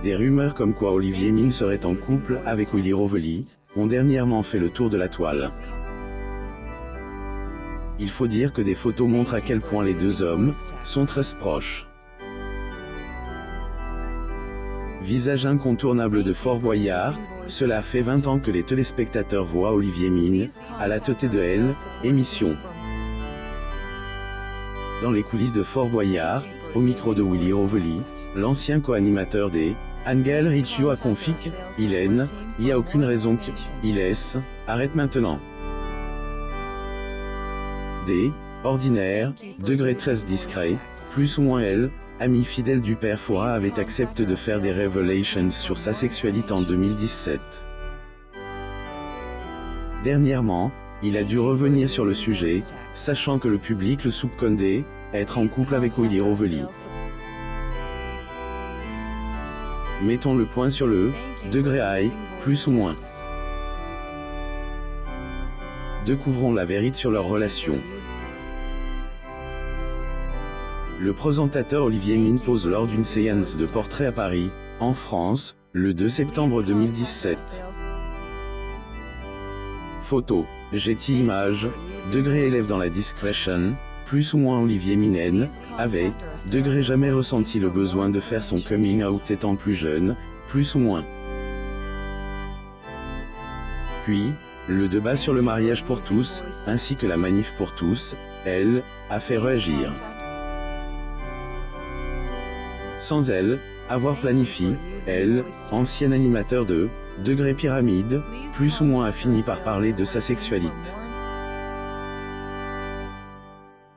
Des rumeurs comme quoi Olivier Mine serait en couple avec Willy Rovelli ont dernièrement fait le tour de la toile. Il faut dire que des photos montrent à quel point les deux hommes sont très proches. Visage incontournable de Fort Boyard, cela fait 20 ans que les téléspectateurs voient Olivier Mine à la tête de Elle, émission. Dans les coulisses de Fort Boyard, au micro de Willy Rovelli, l'ancien co-animateur des Anne-Gaëlle Riccio a confié qu'« il y a aucune raison que il arrête maintenant. » Des ordinaires, degré 13 discret, plus ou moins Elle, ami fidèle du père Fora, avait accepté de faire des revelations sur sa sexualité en 2017. Dernièrement, il a dû revenir sur le sujet, sachant que le public le soupçonnait d'être en couple avec Willy Rovelli. Mettons le point sur le degré high, plus ou moins. Découvrons la vérité sur leur relation. Le présentateur Olivier Mine pose lors d'une séance de portrait à Paris, en France, le 2 septembre 2017. Photo, Getty Images, degré élève dans la discrétion, plus ou moins Olivier Mine avait, degré jamais ressenti le besoin de faire son coming out étant plus jeune, plus ou moins. Puis, le débat sur le mariage pour tous, ainsi que la manif pour tous, Elle, a fait réagir. Sans Elle, avoir planifié, Elle, ancien animateur de degré pyramide, plus ou moins a fini par parler de sa sexualité.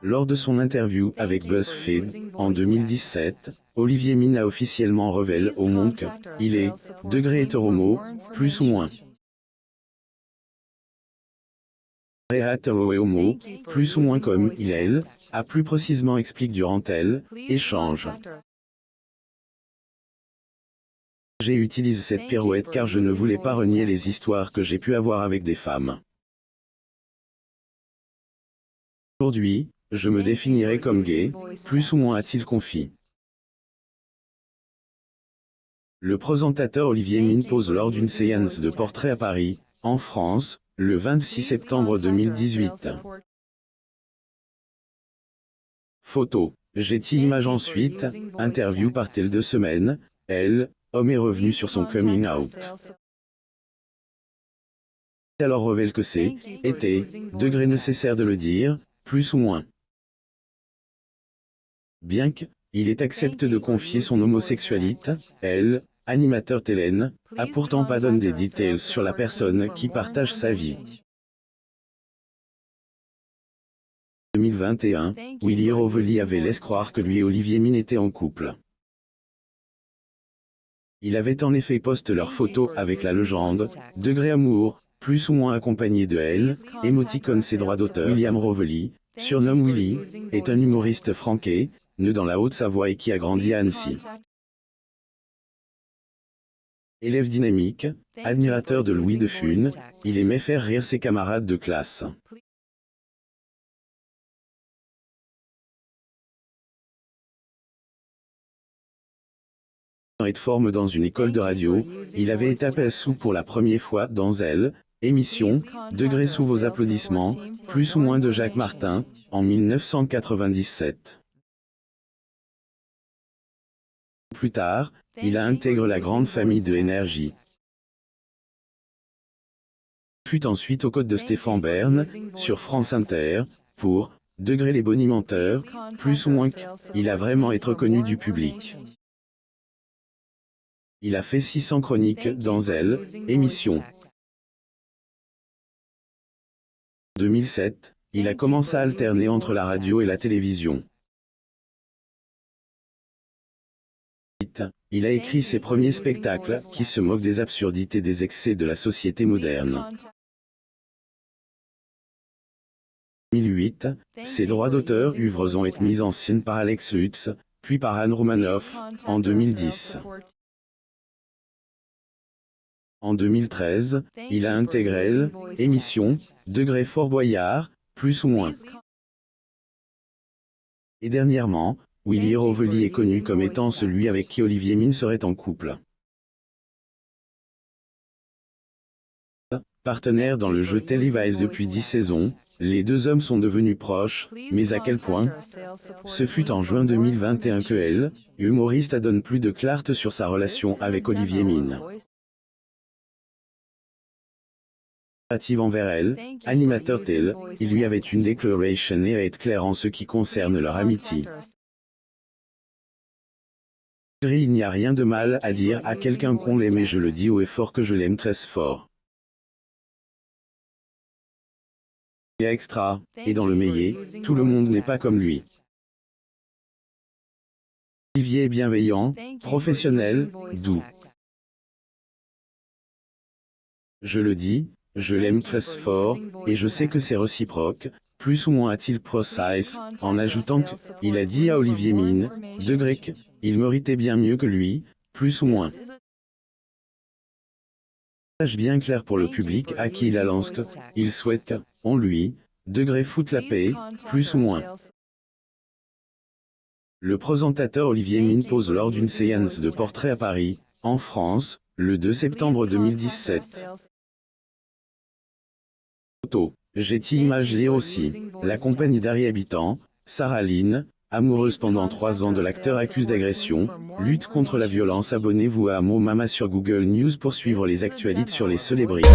Lors de son interview avec BuzzFeed, en 2017, Olivier Mine a officiellement révélé au monde qu'il est degré hétéromo, plus ou moins. Hétéro-homo, plus ou moins comme il Elle, a plus précisément expliqué durant Elle, échange. J'ai utilisé cette pirouette car je ne voulais pas renier les histoires que j'ai pu avoir avec des femmes. Aujourd'hui, je me définirais comme gay, plus ou moins a-t-il confié. Le présentateur Olivier Mine pose lors d'une séance de portrait à Paris, en France, le 26 septembre 2018. Photo, Getty Images. Ensuite, interview par Tel 2 semaines, Elle, homme est revenu sur son coming out. Alors révèle que c'est, était, degré nécessaire de le dire, plus ou moins. Bien qu'il ait accepté de confier son homosexualité, Elle, animateur télé, a pourtant pas donné des details sur la personne qui partage sa vie. 2021, Willy Rovelli avait laissé croire que lui et Olivier Mine étaient en couple. Il avait en effet posté leur photo avec la légende, degré amour, plus ou moins accompagné de Elle, émoticône ses droits d'auteur. William Rovelli, surnommé Willy, est un humoriste franqué, né dans la Haute-Savoie et qui a grandi à Annecy. Élève dynamique, admirateur de Louis de Funès, il aimait faire rire ses camarades de classe. Et de forme dans une école de radio, il avait été aperçu pour la première fois dans Elle, émission, degré sous vos applaudissements, plus ou moins de Jacques Martin, en 1997. Plus tard, il a intégré la grande famille de Énergie. Fut ensuite aux côtés de Stéphane Bern, sur France Inter, pour degré les bonimenteurs, plus ou moins il a vraiment été connu du public. Il a fait 600 chroniques dans Elle, émission. En 2007, il a commencé à alterner entre la radio et la télévision. Il a écrit ses premiers spectacles, qui se moquent des absurdités des excès de la société moderne. En 2008, ses droits d'auteur ont été mis en scène par Alex Lutz, puis par Anne Romanoff, en 2010. En 2013, il a intégré Elle, émission, degré Fort Boyard, plus ou moins. Et dernièrement, Willy Rovelli est connu comme étant celui avec qui Olivier Mine serait en couple. Partenaires dans le jeu Televice depuis 10 saisons, les deux hommes sont devenus proches, mais à quel point? Ce fut en juin 2021 que elle, humoriste, donne plus de clarté sur sa relation avec Olivier Mine. Envers elle, animateur tel, il lui avait une déclaration et à être clair en ce qui concerne leur amitié. Il n'y a rien de mal à dire à quelqu'un qu'on l'aime et je le dis haut et fort que je l'aime très fort. Et extra, et dans le métier, tout le monde n'est pas comme lui. Olivier est bienveillant, professionnel, doux. Je le dis, je l'aime très fort, et je sais que c'est réciproque, plus ou moins a-t-il précisé, en ajoutant que, il a dit à Olivier Mine, il méritait bien mieux que lui, plus ou moins. Message bien clair pour le public à qui il a lancé que, il souhaite, on lui, foute la paix, plus ou moins. Le présentateur Olivier Mine pose lors d'une séance de portrait à Paris, en France, le 2 septembre 2017. Photo. Getty Images lire aussi. La compagnie d'Harry Habitant, Sarah Lynn, amoureuse pendant 3 ans de l'acteur accuse d'agression, lutte contre la violence. Abonnez-vous à Mo Mama sur Google News pour suivre les actualités sur les célébrités.